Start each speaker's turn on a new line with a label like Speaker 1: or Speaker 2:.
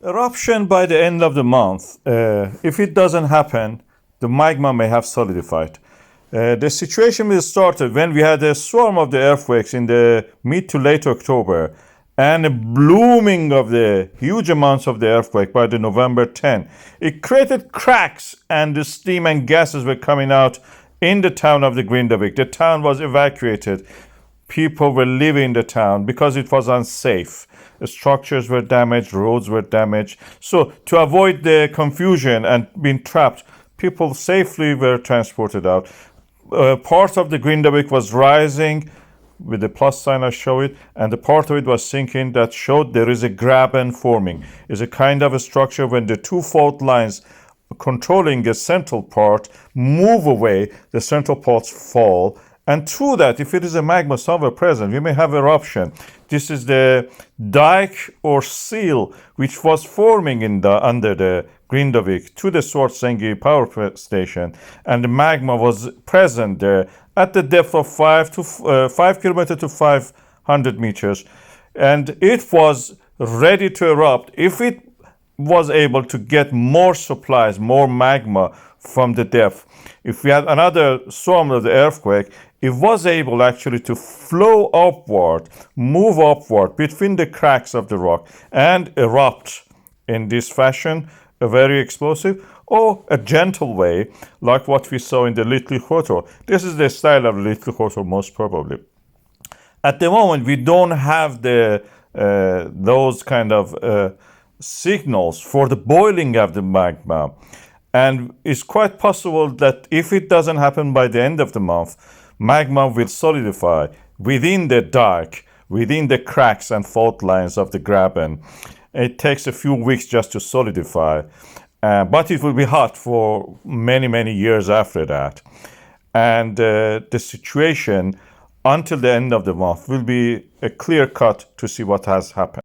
Speaker 1: Eruption by the end of the month. If it doesn't happen, the magma may have solidified. The situation will started when we had a swarm of the earthquakes in the mid to late October and a blooming of the huge amounts of the earthquake by the November 10. It created cracks and the steam and gases were coming out in the town of the Grindavik. The town was evacuated. People were leaving the town because it was unsafe. The structures were damaged, roads were damaged. So to avoid the confusion and being trapped, people safely were transported out. Part of the Grindavik was rising with the plus sign I show it, and the part of it was sinking that showed there is a graben forming. It's a kind of a structure when the two fault lines controlling the central part move away, the central parts fall. And through that, if it is a magma somewhere present, we may have eruption. This is the dike or seal which was forming under the Grindavik to the Svartsengi power station, and the magma was present there at the depth of 5 kilometers to 500 meters, and it was ready to erupt if it was able to get more supplies, more magma from the depth. If we had another storm of the earthquake, it was able actually to flow upward, move upward between the cracks of the rock and erupt in this fashion, a very explosive or a gentle way, like what we saw in the Litli-Hrútur. This is the style of Litli-Hrútur most probably. At the moment, we don't have those kind of signals for the boiling of the magma. And it's quite possible that if it doesn't happen by the end of the month, magma will solidify within the dike, within the cracks and fault lines of the graben. It takes a few weeks just to solidify, but it will be hot for many, many years after that. And the situation until the end of the month will be a clear cut to see what has happened.